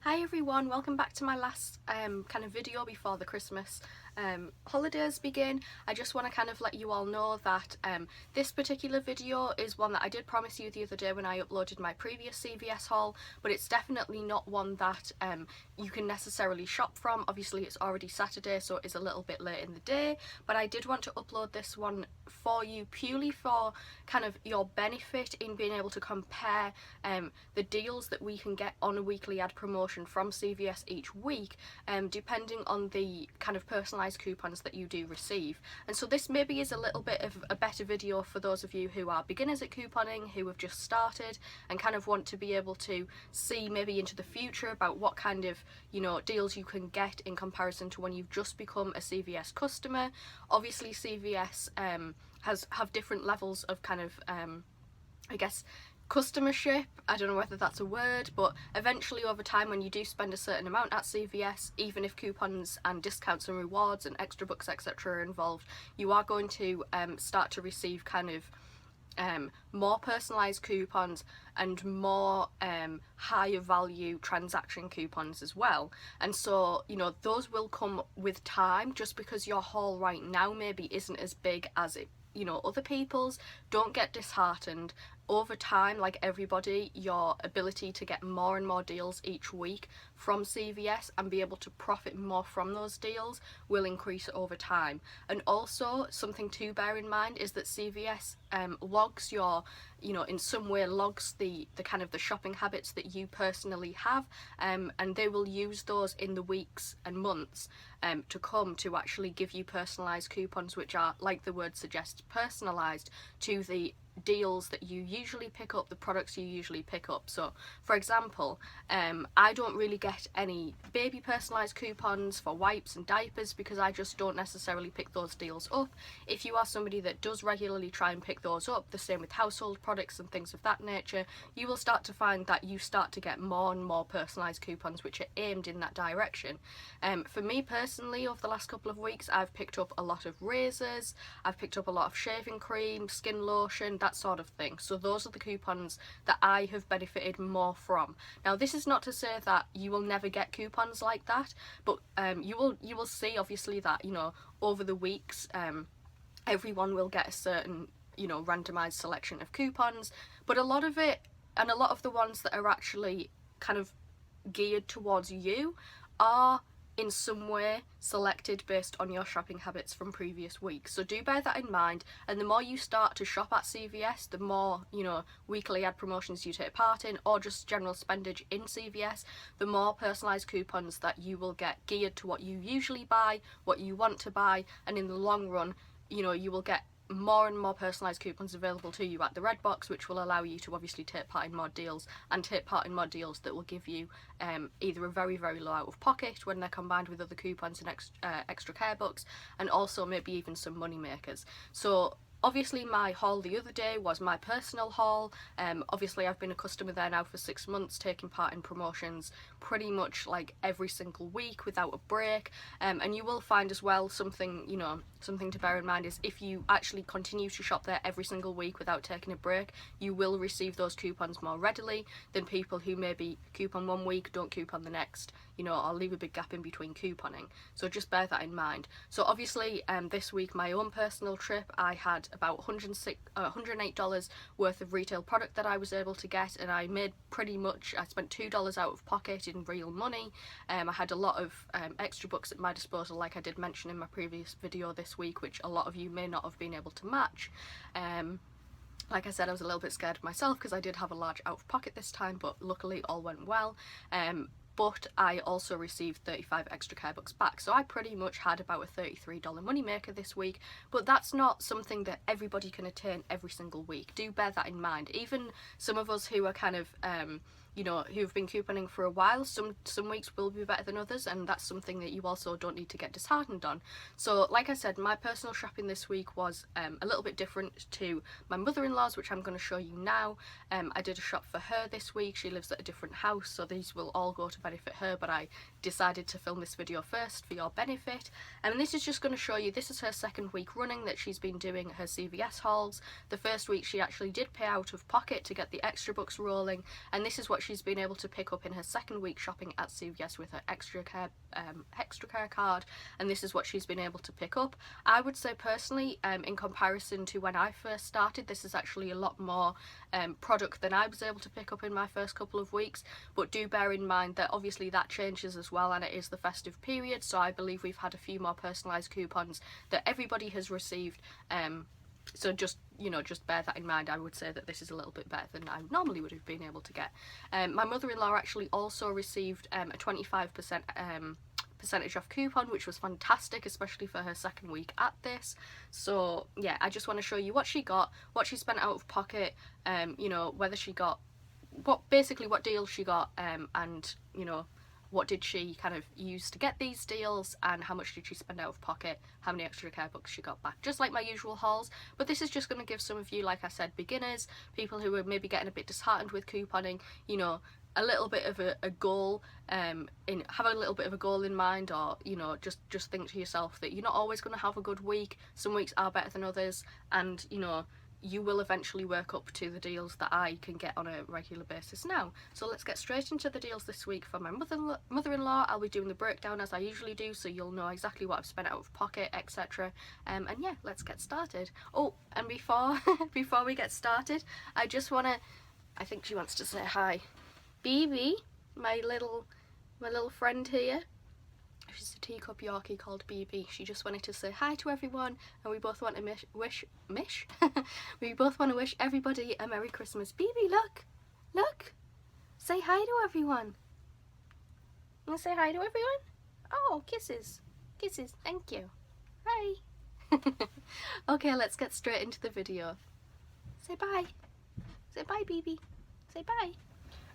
Hi everyone, welcome back to my last kind of video before the Christmas holidays begin. I just want to kind of let you all know that this particular video is one that I did promise you the other day when I uploaded my previous CVS haul, but it's definitely not one that you can necessarily shop from. Obviously it's already Saturday, so it's a little bit late in the day, but I did want to upload this one for you purely for kind of your benefit in being able to compare the deals that we can get on a weekly ad promotion from CVS each week, depending on the kind of personalised coupons that you do receive. And so this maybe is a little bit of a better video for those of you who are beginners at couponing, who have just started and kind of want to be able to see maybe into the future about what kind of, you know, deals you can get in comparison to when you've just become a CVS customer. Obviously CVS have different levels of kind of I guess customership, I don't know whether that's a word, but eventually over time when you do spend a certain amount at CVS, even if coupons and discounts and rewards and extra bucks etc are involved, you are going to start to receive kind of more personalised coupons and more higher value transaction coupons as well. And so, you know, those will come with time. Just because your haul right now maybe isn't as big as it, you know, other people's, don't get disheartened. Over time, like everybody, your ability to get more and more deals each week from CVS and be able to profit more from those deals will increase over time. And also something to bear in mind is that CVS logs your, you know, in some way logs the kind of the shopping habits that you personally have, and they will use those in the weeks and months to come to actually give you personalised coupons, which are, like the word suggests, personalised to the deals that you usually pick up, the products you usually pick up. So for example, I don't really get any baby personalised coupons for wipes and diapers because I just don't necessarily pick those deals up. If you are somebody that does regularly try and pick those up, the same with household products and things of that nature, you will start to find that you start to get more and more personalised coupons which are aimed in that direction. For me personally, over the last couple of weeks I've picked up a lot of razors, I've picked up a lot of shaving cream, skin lotion, that sort of thing. So those are the coupons that I have benefited more from. Now this is not to say that you will never get coupons like that, but you will see obviously that, you know, over the weeks everyone will get a certain, you know, randomized selection of coupons, but a lot of it, and a lot of the ones that are actually kind of geared towards you, are in some way selected based on your shopping habits from previous weeks. So do bear that in mind, and the more you start to shop at CVS, the more, you know, weekly ad promotions you take part in, or just general spendage in CVS, the more personalised coupons that you will get geared to what you usually buy, what you want to buy, and in the long run, you know, you will get more and more personalised coupons available to you at the red box, which will allow you to obviously take part in more deals, and take part in more deals that will give you either a very low out of pocket when they're combined with other coupons and extra care bucks, and also maybe even some money makers. So obviously my haul the other day was my personal haul. Obviously I've been a customer there now for 6 months, taking part in promotions pretty much like every single week without a break, and you will find as well something, you know, something to bear in mind is if you actually continue to shop there every single week without taking a break, you will receive those coupons more readily than people who maybe coupon one week, don't coupon the next, you know, or leave a big gap in between couponing. So just bear that in mind. So obviously this week, my own personal trip, I had about $108 worth of retail product that I was able to get, and I made pretty much, I spent $2 out of pocket in real money. I had a lot of extra bucks at my disposal, like I did mention in my previous video this week, which a lot of you may not have been able to match. Like I said, I was a little bit scared of myself because I did have a large out of pocket this time, but luckily all went well. But I also received 35 extra care bucks back, so I pretty much had about a $33 moneymaker this week. But that's not something that everybody can attain every single week. Do bear that in mind. Even some of us who are kind of you know, who've been couponing for a while, some weeks will be better than others, and that's something that you also don't need to get disheartened on. So like I said, my personal shopping this week was a little bit different to my mother-in-law's, which I'm going to show you now. I did a shop for her this week. She lives at a different house, so these will all go to benefit her, but I decided to film this video first for your benefit. And this is just going to show you, this is her second week running that she's been doing her CVS hauls. The first week she actually did pay out of pocket to get the extra bucks rolling, and this is what she's been able to pick up in her second week shopping at CVS with her extra care card, and this is what she's been able to pick up. I would say personally, in comparison to when I first started, this is actually a lot more product than I was able to pick up in my first couple of weeks, but do bear in mind that obviously that changes as well, and it is the festive period, so I believe we've had a few more personalised coupons that everybody has received, so just, you know, just bear that in mind. I would say that this is a little bit better than I normally would have been able to get. My mother-in-law actually also received a 25% percentage off coupon, which was fantastic, especially for her second week at this. So yeah, I just want to show you what she got, what she spent out of pocket, you know, whether she got what deals she got, and you know, what did she kind of use to get these deals, and how much did she spend out of pocket, how many extra care books she got back, just like my usual hauls. But this is just going to give some of you, like I said, beginners, people who are maybe getting a bit disheartened with couponing, you know, a little bit of a goal, have a little bit of a goal in mind, or you know, just think to yourself that you're not always going to have a good week. Some weeks are better than others, and you know, you will eventually work up to the deals that I can get on a regular basis now. So let's get straight into the deals this week for my mother-in-law. I'll be doing the breakdown as I usually do, so you'll know exactly what I've spent out of pocket, etc. And yeah, let's get started. Oh, and before we get started, I think she wants to say hi. BB, my little friend here. She's a teacup Yorkie called BB. She just wanted to say hi to everyone, and we both want to we both want to wish everybody a Merry Christmas. BB, look, say hi to everyone. You want to say hi to everyone? Oh, kisses, thank you. Hi. Okay, let's get straight into the video. Say bye, BB, say bye.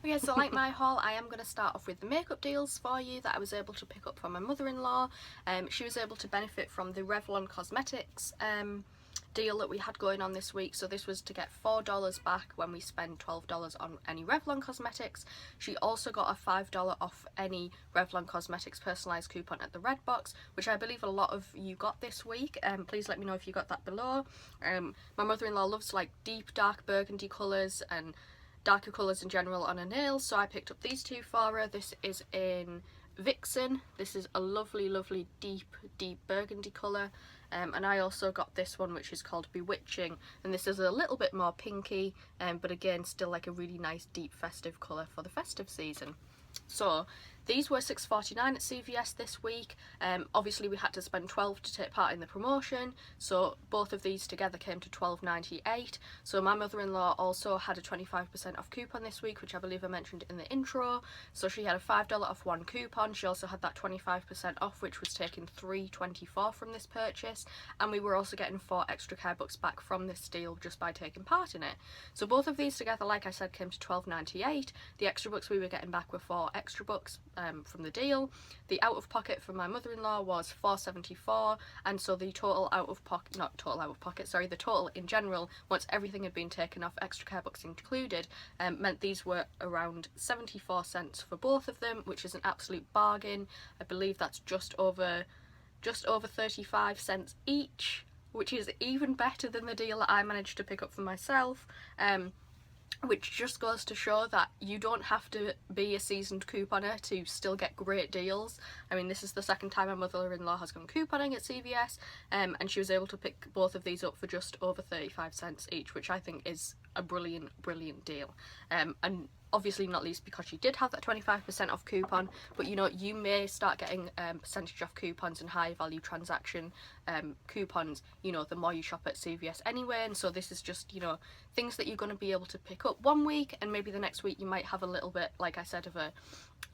Okay, so like my haul, I am going to start off with the makeup deals for you that I was able to pick up for my mother-in-law. She was able to benefit from the Revlon Cosmetics deal that we had going on this week. So this was to get $4 back when we spend $12 on any Revlon Cosmetics. She also got a $5 off any Revlon Cosmetics personalised coupon at the Redbox, which I believe a lot of you got this week. Please let me know if you got that below. My mother-in-law loves like deep dark burgundy colours and darker colours in general on her nails, so I picked up these two for her. This is in Vixen. This is a lovely deep burgundy colour, and I also got this one, which is called Bewitching, and this is a little bit more pinky, but again still like a really nice deep festive colour for the festive season. So these were $6.49 at CVS this week. Obviously we had to spend $12 to take part in the promotion, so both of these together came to $12.98. So my mother-in-law also had a 25% off coupon this week, which I believe I mentioned in the intro. So she had a $5 off one coupon. She also had that 25% off, which was taking $3.24 from this purchase, and we were also getting 4 extra care books back from this deal just by taking part in it. So both of these together, like I said, came to $12.98. The extra books we were getting back were 4 extra books from the deal. The out of pocket for my mother-in-law was $4.74, and so the total the total in general, once everything had been taken off, extra care books included, meant these were around 74 cents for both of them, which is an absolute bargain. I believe that's just over 35 cents each, which is even better than the deal that I managed to pick up for myself. Which just goes to show that you don't have to be a seasoned couponer to still get great deals. I mean, this is the second time my mother-in-law has gone couponing at CVS, and she was able to pick both of these up for just over 35 cents each, which I think is a brilliant deal. And obviously not least because she did have that 25% off coupon, but you know, you may start getting percentage off coupons and high value transaction coupons, you know, the more you shop at CVS anyway. And so this is just, you know, things that you're going to be able to pick up one week, and maybe the next week you might have a little bit, like I said, of a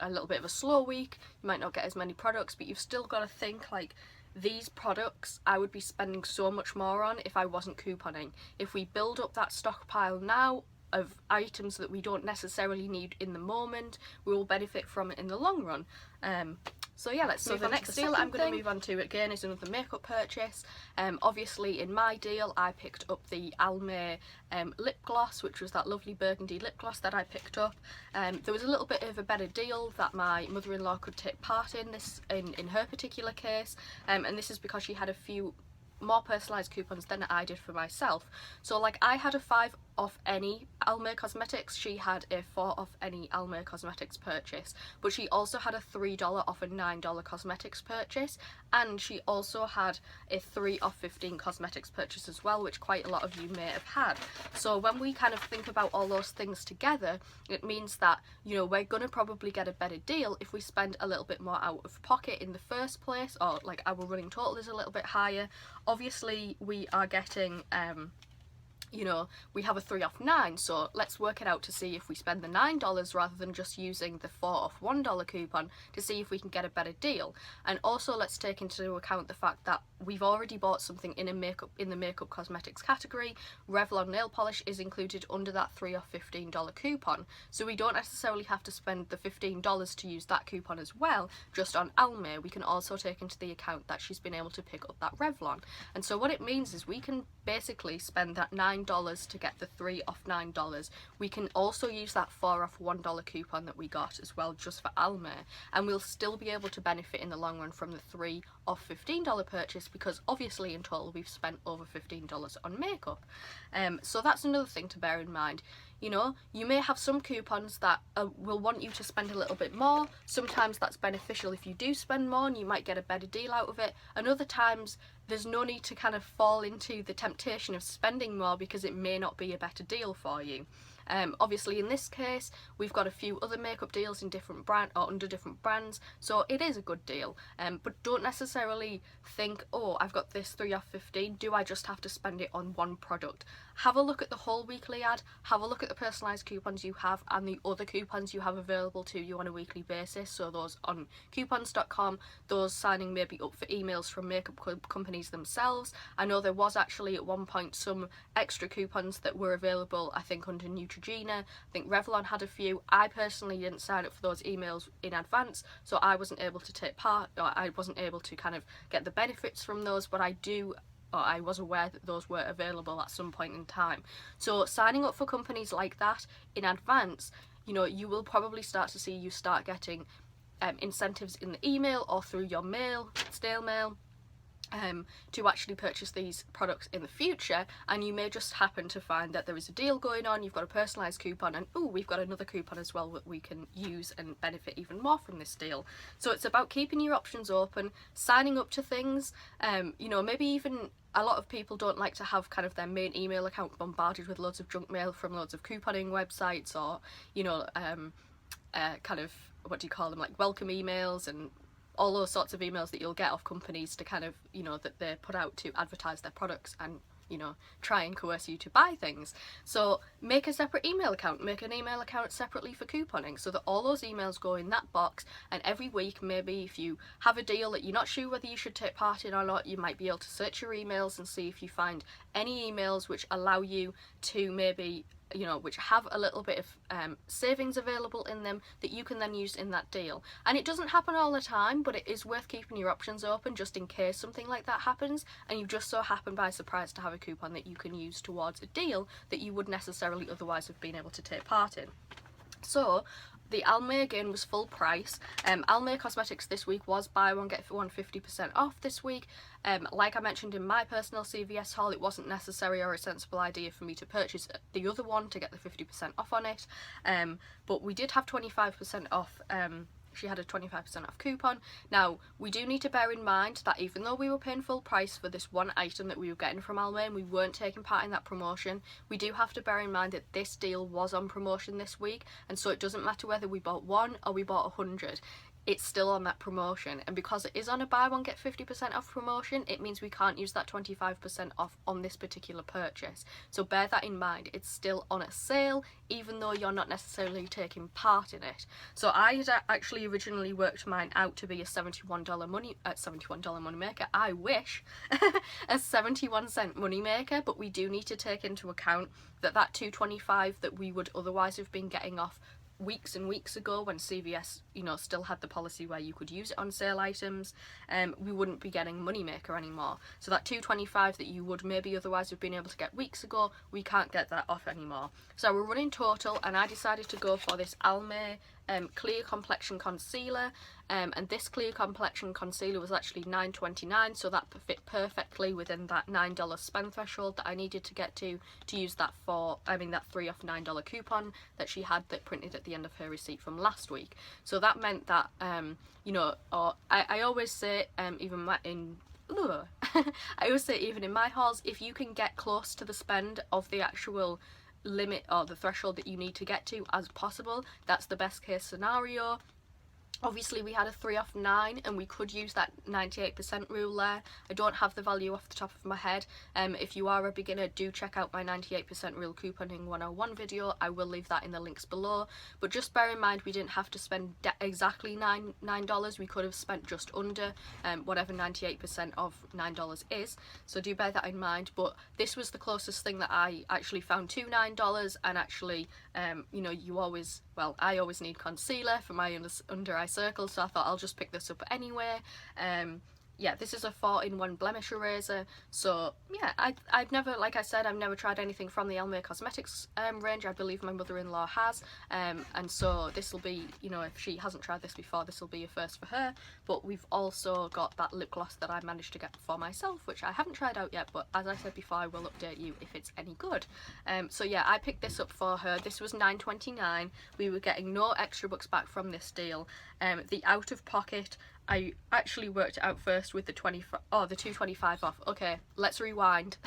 little bit of a slow week. You might not get as many products, but you've still got to think like, these products I would be spending so much more on if I wasn't couponing. If we build up that stockpile now of items that we don't necessarily need in the moment, we will benefit from it in the long run. So yeah, let's move on. The next deal I'm going to move on to again is another makeup purchase. Obviously in my deal I picked up the Almay lip gloss, which was that lovely burgundy lip gloss that I picked up. There was a little bit of a better deal that my mother-in-law could take part in this in her particular case, and this is because she had a few more personalised coupons than I did for myself. So like I had a 5 off any Almay Cosmetics. She had a 4 off any Almay Cosmetics purchase, but she also had a $3 off a $9 cosmetics purchase, and she also had a 3 off 15 cosmetics purchase as well, which quite a lot of you may have had. So when we kind of think about all those things together, it means that, you know, we're gonna probably get a better deal if we spend a little bit more out of pocket in the first place, or like our running total is a little bit higher. Obviously we are getting you know, we have a 3 off 9, so let's work it out to see if we spend the $9 rather than just using the 4 off $1 coupon to see if we can get a better deal. And also let's take into account the fact that we've already bought something in the makeup cosmetics category. Revlon nail polish is included under that 3 off $15 coupon, so we don't necessarily have to spend the $15 to use that coupon as well just on Almay. We can also take into the account that she's been able to pick up that Revlon, and so what it means is we can basically spend that $9 to get the 3 off $9. We can also use that 4 off $1 coupon that we got as well just for Almay, and we'll still be able to benefit in the long run from the 3 off $15 purchase, because obviously in total we've spent over $15 on makeup. So that's another thing to bear in mind. You know, you may have some coupons that will want you to spend a little bit more. Sometimes that's beneficial if you do spend more and you might get a better deal out of it, and other times there's no need to kind of fall into the temptation of spending more because it may not be a better deal for you. Obviously in this case we've got a few other makeup deals in different brand or under different brands, so it is a good deal, but don't necessarily think, oh, I've got this 3 off 15, do I just have to spend it on one product? Have a look at the whole weekly ad, have a look at the personalised coupons you have and the other coupons you have available to you on a weekly basis, so those on coupons.com, those signing maybe up for emails from makeup companies themselves. I know there was actually at one point some extra coupons that were available, I think under Neutrogena. I think Revlon had a few. I personally didn't sign up for those emails in advance, so I wasn't able to take part, or I wasn't able to kind of get the benefits from those, but I was aware that those were available at some point in time. So signing up for companies like that in advance, you know, you will probably start to see you start getting incentives in the email or through your mail, snail mail, to actually purchase these products in the future, and you may just happen to find that there is a deal going on, you've got a personalised coupon, and oh, we've got another coupon as well that we can use and benefit even more from this deal. So it's about keeping your options open, signing up to things, you know, maybe even a lot of people don't like to have kind of their main email account bombarded with loads of junk mail from loads of couponing websites, or, you know, kind of, what do you call them, like welcome emails and all those sorts of emails that you'll get off companies to kind of, you know, that they put out to advertise their products and, you know, try and coerce you to buy things. So make a separate email account, make an email account separately for couponing, so that all those emails go in that box, and every week, maybe if you have a deal that you're not sure whether you should take part in or not, you might be able to search your emails and see if you find any emails which allow you to maybe, you know, which have a little bit of savings available in them that you can then use in that deal. And it doesn't happen all the time, but it is worth keeping your options open just in case something like that happens and you just so happen by surprise to have a coupon that you can use towards a deal that you would necessarily otherwise have been able to take part in. So the Almay again was full price. Almay Cosmetics this week was buy one get one 50% off this week. Like I mentioned in my personal CVS haul, it wasn't necessary or a sensible idea for me to purchase the other one to get the 50% off on it, but we did have 25% off. She had a 25% off coupon. Now, we do need to bear in mind that even though we were paying full price for this one item that we were getting from Almay and we weren't taking part in that promotion, we do have to bear in mind that this deal was on promotion this week, and so it doesn't matter whether we bought one or we bought 100. It's still on that promotion, and because it is on a buy one get 50% off promotion, it means we can't use that 25% off on this particular purchase. So bear that in mind, it's still on a sale even though you're not necessarily taking part in it. So I had actually originally worked mine out to be a $71 money maker. I wish a 71-cent money maker, but we do need to take into account that that $2.25 that we would otherwise have been getting off weeks and weeks ago when CVS, you know, still had the policy where you could use it on sale items, we wouldn't be getting Moneymaker anymore. So that £2.25 that you would maybe otherwise have been able to get weeks ago, we can't get that off anymore. So we're running Total, and I decided to go for this Almay clear complexion concealer, and this clear complexion concealer was actually $9.29, so that fit perfectly within that $9 spend threshold that I needed to get to use that that 3 off $9 coupon that she had that printed at the end of her receipt from last week. So that meant that you know, I always say even I always say even in my hauls, if you can get close to the spend of the actual limit or the threshold that you need to get to as possible, that's the best case scenario. Obviously we had a 3 off 9 and we could use that 98% rule there. I don't have the value off the top of my head. If you are a beginner, do check out my 98% rule couponing 101 video. I will leave that in the links below. But just bear in mind, we didn't have to spend exactly $9. We could have spent just under whatever 98% of $9 is. So do bear that in mind. But this was the closest thing that I actually found to $9, and actually you know, I always need concealer for my under eye circles, so I thought I'll just pick this up anyway. Yeah, this is a 4-in-1 blemish eraser. So yeah, I've never, like I said, I've never tried anything from the Almay Cosmetics range. I believe my mother-in-law has, and so this will be, you know, if she hasn't tried this before, this will be a first for her. But we've also got that lip gloss that I managed to get for myself, which I haven't tried out yet, but as I said before, I will update you if it's any good. So yeah, I picked this up for her. This was $9.29. We were getting no extra bucks back from this deal. The out of pocket, I actually worked it out first with the $2.25 off. Okay, let's rewind.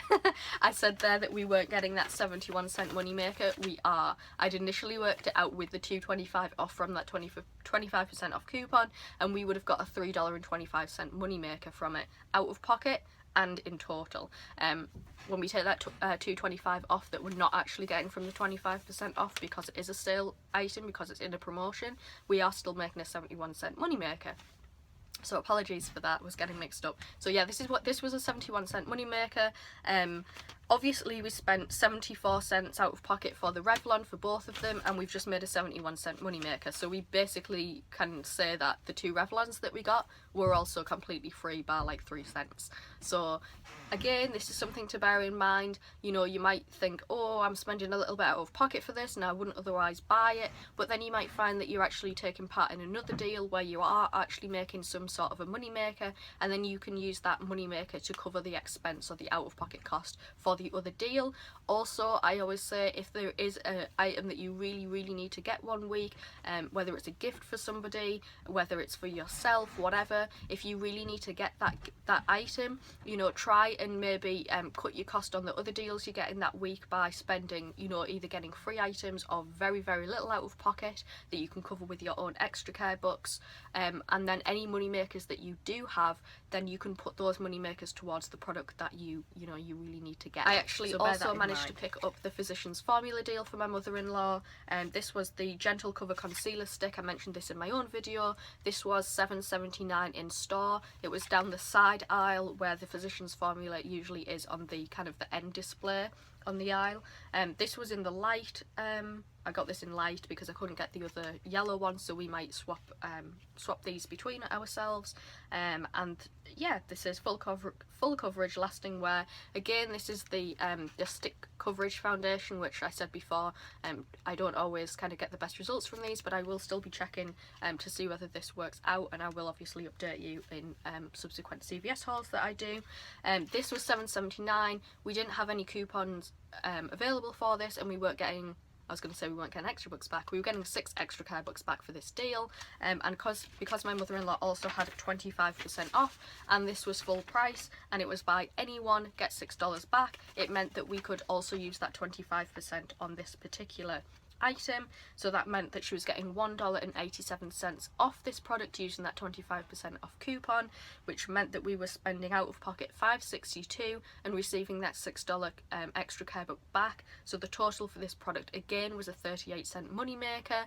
I said there that we weren't getting that 71-cent Moneymaker. We are. I'd initially worked it out with the $2.25 off from that 25% off coupon, and we would have got a $3.25 Moneymaker from it, out of pocket and in total. When we take that $2.25 off that we're not actually getting from the 25% off because it is a sale item, because it's in a promotion, we are still making a 71-cent Moneymaker. So apologies for that, was getting mixed up. So yeah, this was a 71-cent Moneymaker. Obviously we spent 74 cents out of pocket for the Revlon for both of them, and we've just made a 71-cent Moneymaker. So we basically can say that the 2 Revlons that we got were also completely free by like 3 cents. So again, this is something to bear in mind. You know, you might think, oh, I'm spending a little bit out of pocket for this and I wouldn't otherwise buy it, but then you might find that you're actually taking part in another deal where you are actually making some sort of a moneymaker, and then you can use that moneymaker to cover the expense or the out-of-pocket cost for the other deal. Also, I always say, if there is an item that you really need to get one week, whether it's a gift for somebody, whether it's for yourself, whatever, if you really need to get that item, you know, try and maybe cut your cost on the other deals you get in that week by spending, you know, either getting free items or very little out of pocket that you can cover with your own extra care bucks, and then any money makers that you do have, then you can put those money makers towards the product that you really need to get. I actually also managed to pick up the Physicians Formula deal for my mother-in-law, and this was the Gentle Cover Concealer Stick. I mentioned this in my own video. This was $7.79 in store. It was down the side aisle where the Physicians Formula usually is, on the kind of the end display on the aisle. This was in the light. I got this in light because I couldn't get the other yellow one, so we might swap these between ourselves. And yeah, this is full coverage lasting wear. Again, this is the stick coverage foundation, which I said before, I don't always kind of get the best results from these, but I will still be checking to see whether this works out, and I will obviously update you in subsequent CVS hauls that I do. This was $7.79. We didn't have any coupons available for this, and we weren't getting, I was going to say we weren't getting extra bucks back. We were getting 6 extra care bucks back for this deal, and because my mother-in-law also had 25% off, and this was full price, and it was buy anyone get $6 back, it meant that we could also use that 25% on this particular item. So that meant that she was getting $1.87 off this product using that 25% off coupon, which meant that we were spending out of pocket $5.62 and receiving that $6 extra care book back. So the total for this product again was a 38-cent money maker.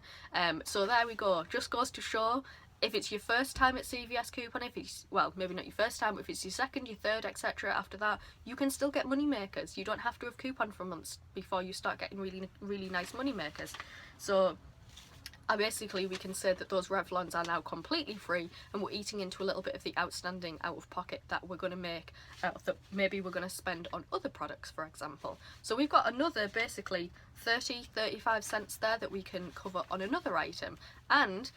So there we go. Just goes to show, if it's your first time at CVS coupon, if it's, well, maybe not your first time, but if it's your second, your third, etc. after that, you can still get money makers. You don't have to have coupon for months before you start getting really nice money makers. So basically we can say that those Revlons are now completely free, and we're eating into a little bit of the outstanding out of pocket that we're going to make, that maybe we're going to spend on other products, for example. So we've got another basically 35 cents there that we can cover on another item. And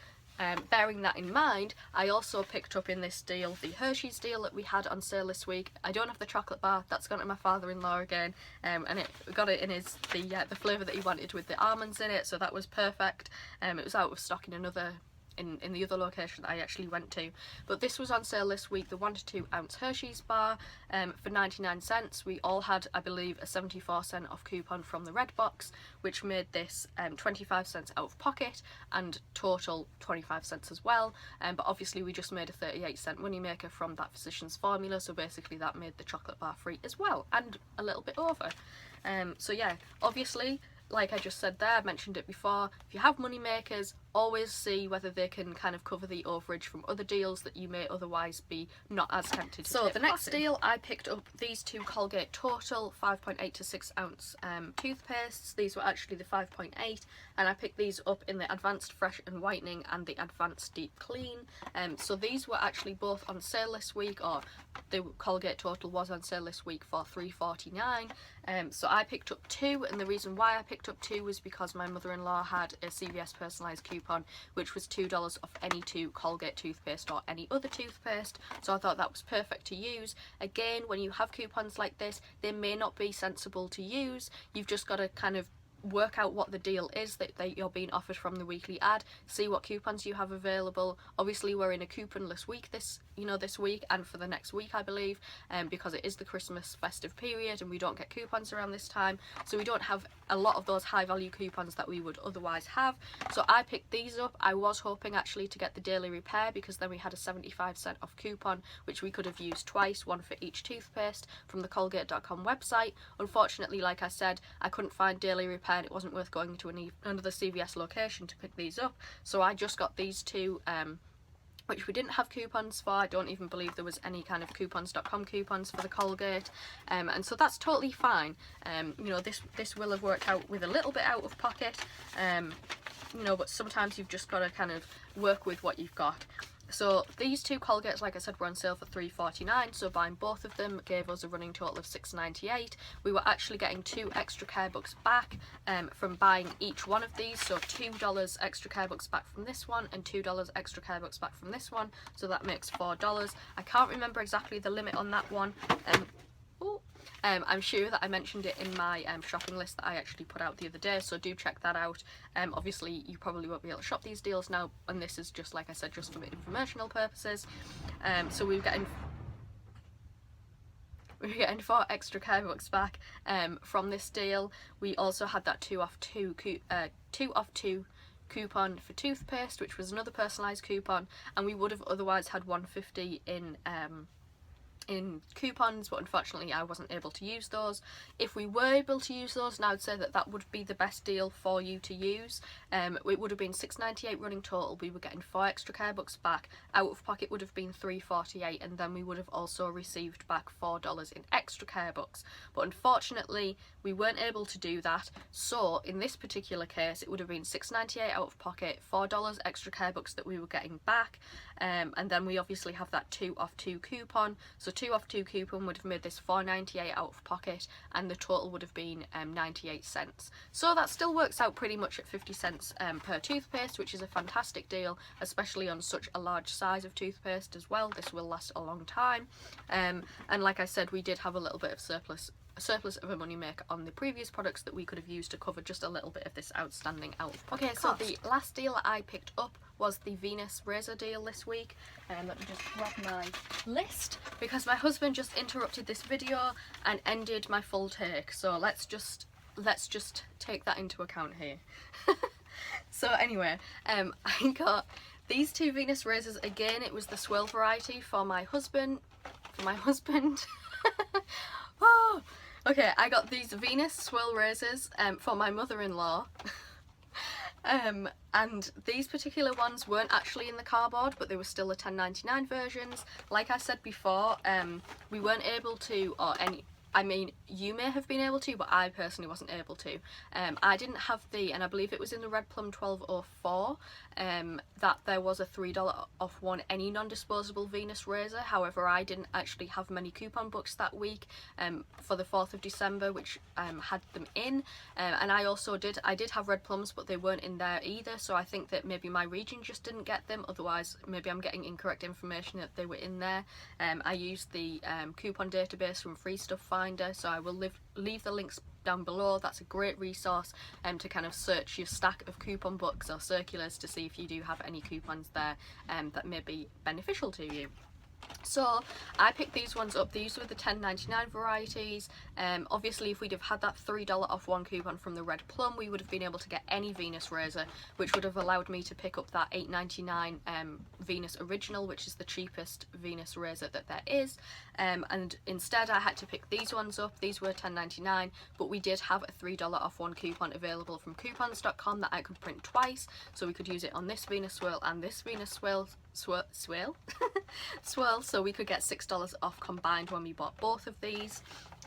bearing that in mind, I also picked up in this deal the Hershey's deal that we had on sale this week. I don't have the chocolate bar, that's gone to my father-in-law again, and got it in the flavour that he wanted with the almonds in it, so that was perfect. It was out of stock in another in the other location that I actually went to, but this was on sale this week, the 1 to 2 ounce Hershey's bar, for 99 cents. We all had, I believe, a 74% off coupon from the Red Box, which made this 25 cents out of pocket and total 25 cents as well, but obviously we just made a 38-cent moneymaker from that Physicians Formula, so basically that made the chocolate bar free as well, and a little bit over. So yeah, obviously, like I just said there, I mentioned it before, if you have money makers, always see whether they can kind of cover the overage from other deals that you may otherwise be not as tempted to. So the next deal, I picked up these two Colgate Total 5.8 to 6 ounce toothpastes. These were actually the 5.8, and I picked these up in the Advanced Fresh and Whitening and the Advanced Deep Clean. So these were actually both on sale this week, or the Colgate Total was on sale this week for $3.49. So I picked up two, and the reason why I picked up two was because my mother-in-law had a CVS personalised coupon, which was $2 off any two Colgate toothpaste or any other toothpaste, so I thought that was perfect to use. Again, when you have coupons like this, they may not be sensible to use. You've just got to kind of work out what the deal is that you're being offered from the weekly ad, see what coupons you have available. Obviously we're in a couponless week this week and for the next week, I believe, because it is the Christmas festive period and we don't get coupons around this time, so we don't have a lot of those high value coupons that we would otherwise have. So I picked these up. I was hoping actually to get the daily repair, because then we had a 75% off coupon which we could have used twice, one for each toothpaste, from the Colgate.com website. Unfortunately, like I said, I couldn't find daily repair and it wasn't worth going to another CVS location to pick these up, so I just got these two, which we didn't have coupons for. I don't even believe there was any kind of coupons.com coupons for the Colgate, and so that's totally fine. This will have worked out with a little bit out of pocket, but sometimes you've just got to kind of work with what you've got. So these two Colgates, like I said, were on sale for $3.49, so buying both of them gave us a running total of $6.98. We were actually getting 2 extra care bucks back from buying each one of these, so $2 extra care bucks back from this one and $2 extra care bucks back from this one, so that makes $4. I can't remember exactly the limit on that one. I'm sure that I mentioned it in my shopping list that I actually put out the other day, so do check that out. Obviously you probably won't be able to shop these deals now, and this is just, like I said, just for informational purposes. So we were getting 4 extra care bucks back from this deal. We also had that 2 off 2 coupon for toothpaste, which was another personalised coupon, and we would have otherwise had $1.50 in coupons, but unfortunately I wasn't able to use those. If we were able to use those, and I would say that that would be the best deal for you to use. It would have been $6.98 running total. We were getting 4 extra care bucks back. Out of pocket would have been $3.48, and then we would have also received back $4 in extra care bucks. But unfortunately we weren't able to do that, so in this particular case it would have been $6.98 out of pocket, $4 extra care bucks that we were getting back, and then we obviously have that 2 off 2 coupon, so 2 off 2 coupon would have made this $4.98 out of pocket, and the total would have been 98 cents. So that still works out pretty much at 50 cents per toothpaste, which is a fantastic deal, especially on such a large size of toothpaste as well. This will last a long time, and like I said, we did have a little bit of surplus of a money maker on the previous products that we could have used to cover just a little bit of this outstanding out of pocket cost. So the last deal that I picked up was the Venus razor deal this week. Let me just grab my list, because my husband just interrupted this video and ended my full take, so let's just take that into account here. So anyway, I got these 2 Venus razors. Again, it was the swirl variety for my husband. Oh, okay, I got these Venus swirl razors for my mother-in-law. And these particular ones weren't actually in the cardboard, but they were still the $10.99 versions. Like I said before, we weren't able to, or I mean, you may have been able to, but I personally wasn't able to. I didn't have and I believe it was in the Red Plum 1204, that there was a $3 off one any non-disposable Venus razor. However, I didn't actually have many coupon books that week for the 4th of December, which had them in. And I did have Red Plums, but they weren't in there either. So I think that maybe my region just didn't get them. Otherwise, maybe I'm getting incorrect information that they were in there. I used the coupon database from Free Stuff Finder, so I will leave the links down below. That's a great resource to kind of search your stack of coupon books or circulars to see if you do have any coupons there that may be beneficial to you. So I picked these ones up. These were the $10.99 varieties. Obviously, if we'd have had that $3 off one coupon from the Red Plum, we would have been able to get any Venus razor, which would have allowed me to pick up that $8.99 Venus Original, which is the cheapest Venus razor that there is. And instead I had to pick these ones up. These were $10.99, but we did have a $3 off one coupon available from coupons.com that I could print twice, so we could use it on this Venus Swirl and this Venus Swirl, so we could get $6 off combined when we bought both of these.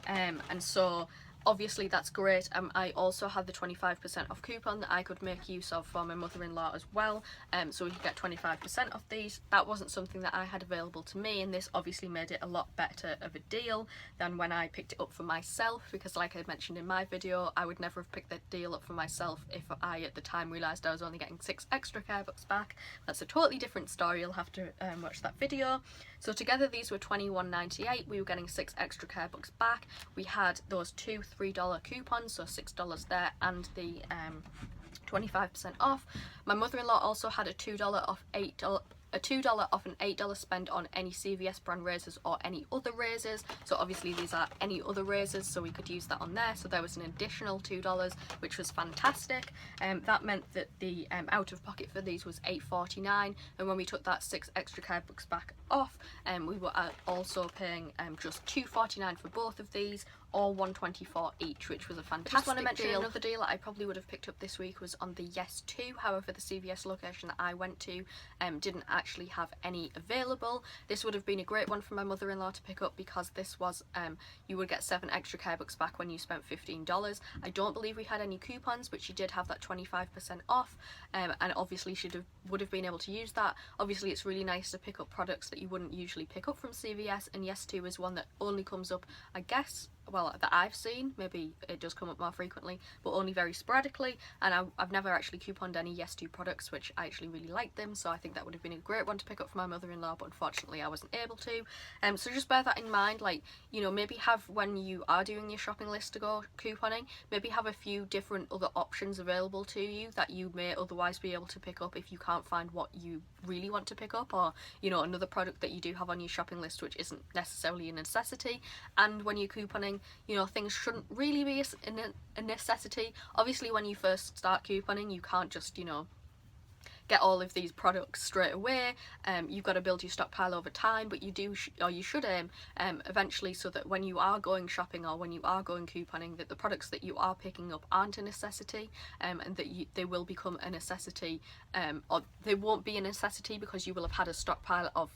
And so obviously that's great. I also had the 25% off coupon that I could make use of for my mother-in-law as well, so we could get 25% off these. That wasn't something that I had available to me, and this obviously made it a lot better of a deal than when I picked it up for myself, because like I mentioned in my video, I would never have picked that deal up for myself if I at the time realised I was only getting 6 extra care bucks back. That's a totally different story. You'll have to watch that video. So together these were $21.98. We were getting 6 extra care bucks back. We had those two $3 coupons, so $6 there, and the 25% off. My mother-in-law also had a $2 off $2 off an $8 spend on any CVS brand razors or any other razors. So obviously these are any other razors, so we could use that on there. So there was an additional $2, which was fantastic. That meant that the out of pocket for these was $8.49, and when we took that 6 extra care bucks back off, we were also paying just $2.49 for both of these, or $1.24 each, which was a fantastic Just want to mention deal. another deal that I probably would have picked up this week was on the Yes 2. However, the CVS location that I went to didn't actually have any available. This would have been a great one for my mother-in-law to pick up, because this was you would get 7 extra care bucks back when you spent $15. I don't believe we had any coupons, but she did have that 25% off, and obviously she would have been able to use that. Obviously it's really nice to pick up products that you wouldn't usually pick up from CVS, and Yes 2 is one that only comes up, I guess, well, that I've seen. Maybe it does come up more frequently, but only very sporadically, and I've never actually couponed any Yes 2 products, which I actually really like them, so I think that would have been a great one to pick up for my mother-in-law, but unfortunately I wasn't able to. So just bear that in mind, like, you know, maybe have, when you are doing your shopping list to go couponing, maybe have a few different other options available to you that you may otherwise be able to pick up if you can't find what you really want to pick up, or, you know, another product that you do have on your shopping list which isn't necessarily a necessity. And when you're couponing, you know, things shouldn't really be a necessity. Obviously when you first start couponing, you can't just, you know, get all of these products straight away. You've got to build your stockpile over time, but you do or you should aim eventually, so that when you are going shopping or when you are going couponing, that the products that you are picking up aren't a necessity, and that they will become a necessity, or they won't be a necessity because you will have had a stockpile of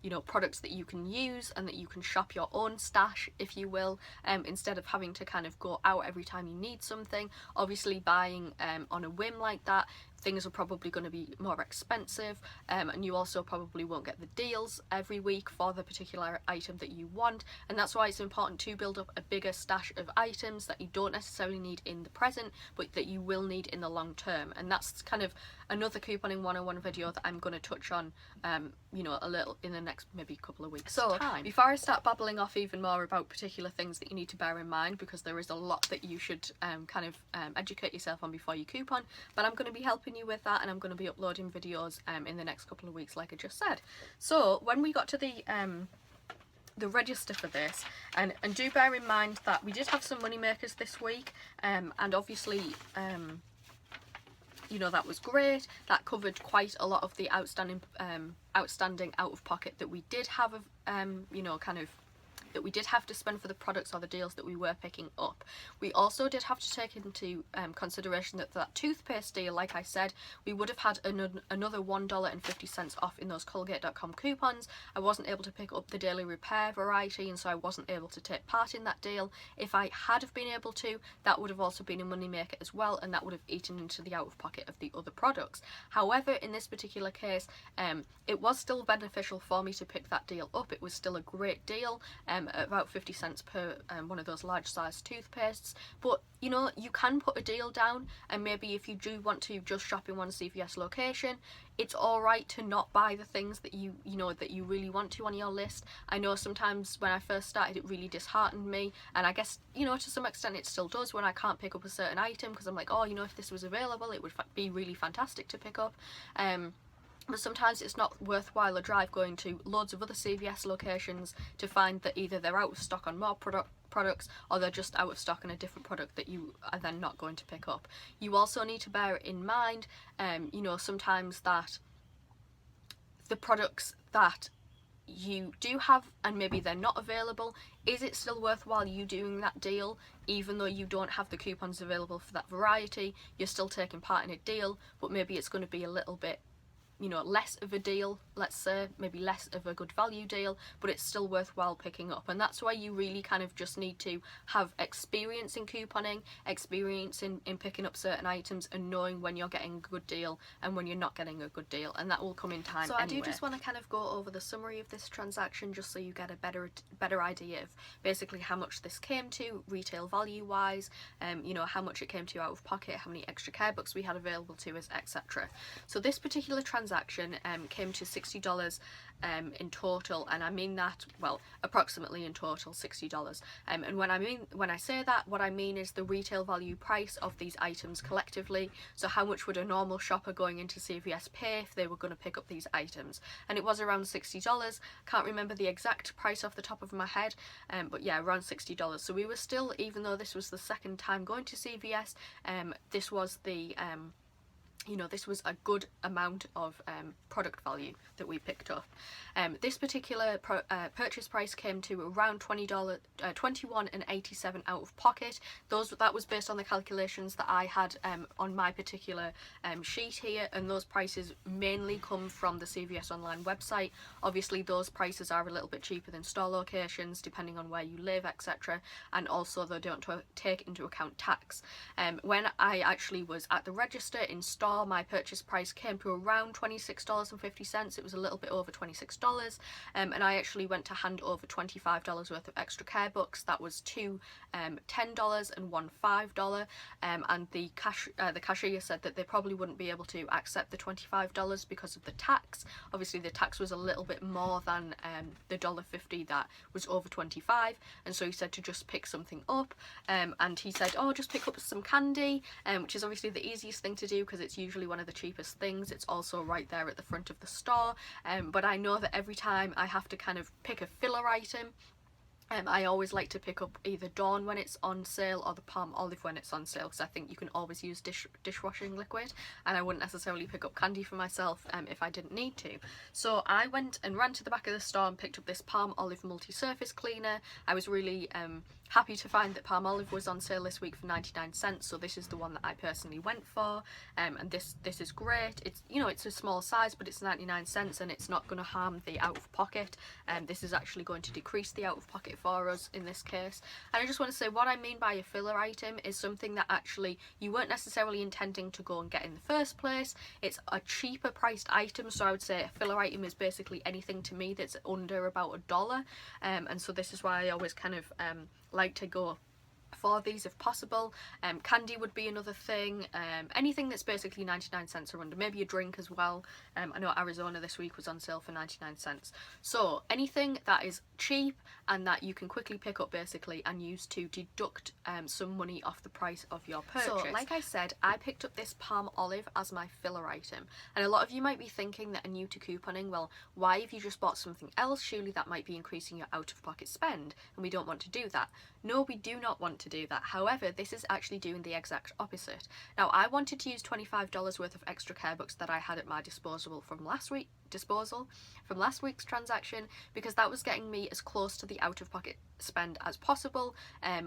you know, products that you can use, and that you can shop your own stash, if you will, instead of having to kind of go out every time you need something. Obviously buying on a whim like that, things are probably going to be more expensive, and you also probably won't get the deals every week for the particular item that you want, and that's why it's important to build up a bigger stash of items that you don't necessarily need in the present, but that you will need in the long term. And that's kind of another couponing 101 video that I'm going to touch on, you know, a little in the next maybe couple of weeks time. Before I start babbling off even more about particular things that you need to bear in mind, because there is a lot that you should kind of educate yourself on before you coupon, but I'm going to be helping you with that, and I'm going to be uploading videos in the next couple of weeks, like I just said. So when we got to the register for this, and do bear in mind that we did have some money makers this week, and obviously you know, that was great. That covered quite a lot of the outstanding out of pocket that we did have, you know, kind of that we did have to spend for the products or the deals that we were picking up. We also did have to take into consideration that for that toothpaste deal, like I said, we would have had another $1.50 off in those Colgate.com coupons. I wasn't able to pick up the daily repair variety, and so I wasn't able to take part in that deal. If I had have been able to, that would have also been a money maker as well, and that would have eaten into the out of pocket of the other products. However, in this particular case, it was still beneficial for me to pick that deal up. It was still a great deal, at about 50 cents per one of those large size toothpastes. But you know, you can put a deal down, and maybe if you do want to just shop in one CVS location, it's alright to not buy the things that you know that you really want to on your list. I know sometimes when I first started it really disheartened me, and I guess, you know, to some extent it still does when I can't pick up a certain item, because I'm like, oh, you know, if this was available it would be really fantastic to pick up. But sometimes it's not worthwhile a drive going to loads of other CVS locations to find that either they're out of stock on more products or they're just out of stock on a different product that you are then not going to pick up. You also need to bear in mind, you know, sometimes that the products that you do have and maybe they're not available, is it still worthwhile you doing that deal even though you don't have the coupons available for that variety? You're still taking part in a deal, but maybe it's going to be a little bit, you know, less of a deal, let's say, maybe less of a good value deal, but it's still worthwhile picking up. And that's why you really kind of just need to have experience in couponing, experience in picking up certain items, and knowing when you're getting a good deal and when you're not getting a good deal, and that will come in time. So anyway, I do just want to kind of go over the summary of this transaction just so you get a better idea of basically how much this came to retail value wise, you know, how much it came to out of pocket, how many extra care books we had available to us, etc. So this particular transaction came to $60 in total, and I mean that, well, approximately in total $60. And when I say that, what I mean is the retail value price of these items collectively. So how much would a normal shopper going into CVS pay if they were going to pick up these items? And it was around $60. Can't remember the exact price off the top of my head, but yeah, around $60. So we were still, even though this was the second time going to CVS, this was the you know, this was a good amount of product value that we picked up. This particular purchase price came to around $21.87 out of pocket. That was based on the calculations that I had on my particular sheet here, and those prices mainly come from the CVS online website. Obviously those prices are a little bit cheaper than store locations depending on where you live, etc., and also they don't take into account tax. When I actually was at the register in store, my purchase price came to around $26.50. It was a little bit over $26, and I actually went to hand over $25 worth of extra care books. That was two $10 and one $5, and the cashier said that they probably wouldn't be able to accept the $25 because of the tax. Obviously the tax was a little bit more than the $1.50 that was over 25, and so he said to just pick something up, and he said, oh, just pick up some candy, which is obviously the easiest thing to do because it's usually one of the cheapest things. It's also right there at the front of the store, but I know that every time I have to kind of pick a filler item, I always like to pick up either Dawn when it's on sale or the Palmolive when it's on sale, because I think you can always use dishwashing liquid, and I wouldn't necessarily pick up candy for myself if I didn't need to. So I went and ran to the back of the store and picked up this Palmolive multi-surface cleaner. I was really happy to find that Palmolive was on sale this week for 99 cents, so this is the one that I personally went for, and this is great. It's, you know, it's a small size, but it's 99 cents and it's not going to harm the out of pocket, and this is actually going to decrease the out of pocket for us in this case. And I just want to say, what I mean by a filler item is something that actually you weren't necessarily intending to go and get in the first place. It's a cheaper priced item, so I would say a filler item is basically anything to me that's under about $1, and so this is why I always kind of like to go for these if possible. Candy would be another thing, anything that's basically 99 cents or under, maybe a drink as well. I know Arizona this week was on sale for 99 cents. So anything that is cheap and that you can quickly pick up basically and use to deduct some money off the price of your purchase. So like I said, I picked up this Palmolive as my filler item, and a lot of you might be thinking that are new to couponing, well, why have you just bought something else? Surely that might be increasing your out of pocket spend, and we don't want to do that. No, we do not want to to do that. However, this is actually doing the exact opposite. Now, I wanted to use $25 worth of extra care books that I had at my disposal from last week's transaction, because that was getting me as close to the out-of-pocket spend as possible.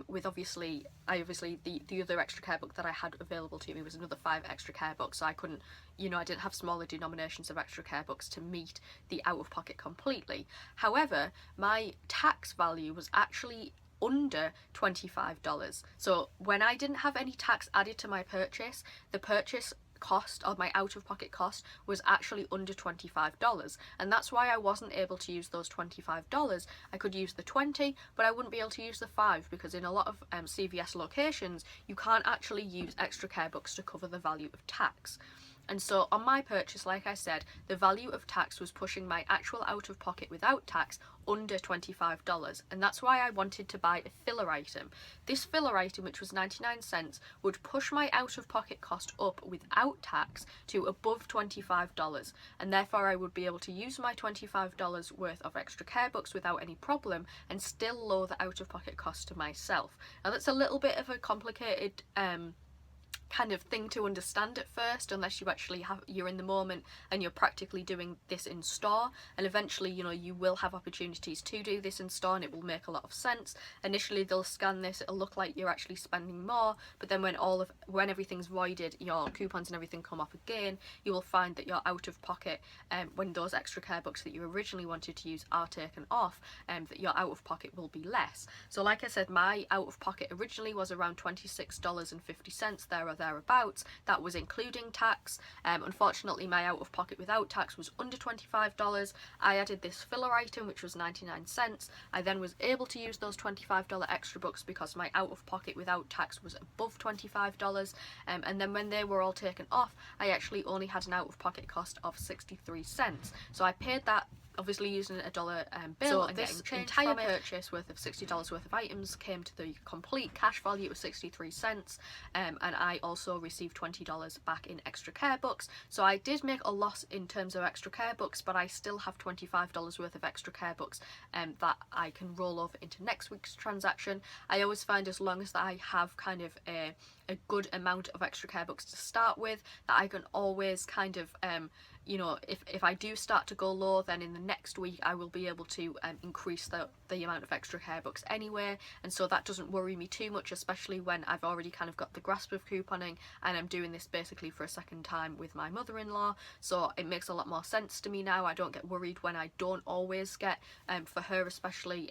With obviously the other extra care book that I had available to me was another 5 extra care books, so I couldn't, I didn't have smaller denominations of extra care books to meet the out-of-pocket completely. However, my tax value was actually under $25. So when I didn't have any tax added to my purchase, the purchase cost, or my out-of-pocket cost, was actually under $25, and that's why I wasn't able to use those $25. I could use the 20, but I wouldn't be able to use the 5, because in a lot of CVS locations you can't actually use extra care books to cover the value of tax. And so on my purchase, like I said, the value of tax was pushing my actual out-of-pocket without tax under $25, and that's why I wanted to buy a filler item. This filler item, which was 99¢, would push my out-of-pocket cost up without tax to above $25, and therefore I would be able to use my $25 worth of extra care books without any problem and still lower the out-of-pocket cost to myself. Now, that's a little bit of a complicated kind of thing to understand at first, unless you're in the moment and you're practically doing this in store, and eventually you will have opportunities to do this in store and it will make a lot of sense. Initially they'll scan this, it'll look like you're actually spending more, but then when everything's voided, your coupons and everything come up again, you will find that you're out of pocket, when those extra care books that you originally wanted to use are taken off, that your out of pocket will be less. So like I said, my out of pocket originally was around $26.50 there or thereabouts. That was including tax. Unfortunately, my out of pocket without tax was under $25. I added this filler item, which was 99¢. I then was able to use those $25 extra books because my out of pocket without tax was above $25. And then when they were all taken off, I actually only had an out of pocket cost of 63¢. So I paid that, obviously using a dollar bill, and this entire purchase worth of $60 worth of items came to the complete cash value of 63¢, and I also received $20 back in extra care books. So I did make a loss in terms of extra care books, but I still have $25 worth of extra care books that I can roll over into next week's transaction. I always find, as long as I have kind of a good amount of extra care books to start with, that I can always kind of if I do start to go low, then in the next week I will be able to increase the amount of extra care books anyway, and so that doesn't worry me too much, especially when I've already kind of got the grasp of couponing and I'm doing this basically for a second time with my mother-in-law, so it makes a lot more sense to me now. I don't get worried when I don't always get, for her especially,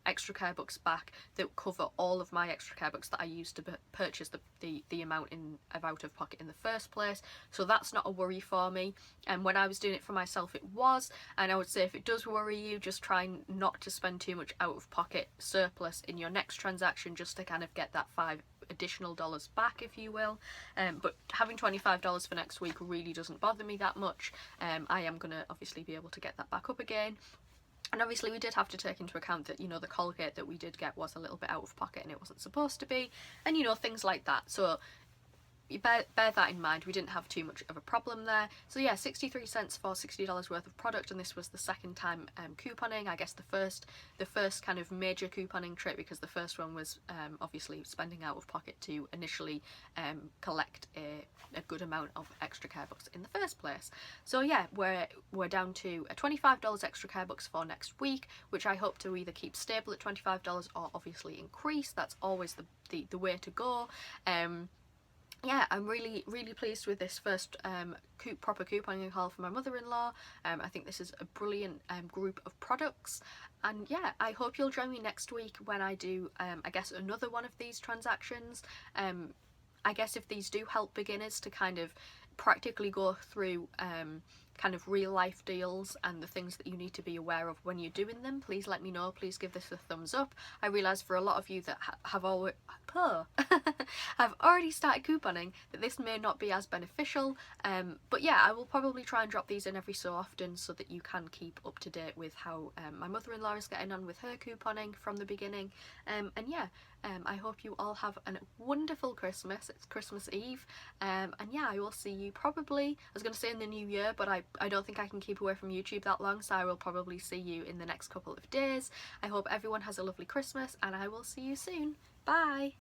extra care books back that cover all of my extra care books that I used to purchase the amount of out of pocket in the first place, so that's not a worry for me. And when I was doing it for myself, it was, and I would say if it does worry you, just try not to spend too much out of pocket surplus in your next transaction, just to kind of get that $5 additional back, if you will. But having $25 for next week really doesn't bother me that much. I am going to obviously be able to get that back up again. And obviously we did have to take into account that, the Colgate that we did get was a little bit out of pocket and it wasn't supposed to be, and things like that. So you bear that in mind. We didn't have too much of a problem there. So yeah, 63¢ for $60 worth of product, and this was the second time couponing. I guess the first kind of major couponing trip, because the first one was obviously spending out of pocket to initially collect a good amount of extra care books in the first place. So yeah, we're down to $25 extra care books for next week, which I hope to either keep stable at $25 or obviously increase. That's always the way to go. Yeah, I'm really pleased with this first proper couponing haul for my mother-in-law. I think this is a brilliant group of products, and yeah, I hope you'll join me next week when I do I guess another one of these transactions. I guess if these do help beginners to kind of practically go through kind of real life deals and the things that you need to be aware of when you're doing them, please let me know. Please give this a thumbs up. I realise for a lot of you that have already started couponing that this may not be as beneficial, but yeah, I will probably try and drop these in every so often so that you can keep up to date with how my mother-in-law is getting on with her couponing from the beginning. And yeah, I hope you all have a wonderful Christmas. It's Christmas Eve, and yeah, I will see you probably, I was going to say in the new year, but I don't think I can keep away from YouTube that long, so I will probably see you in the next couple of days. I hope everyone has a lovely Christmas, and I will see you soon. Bye!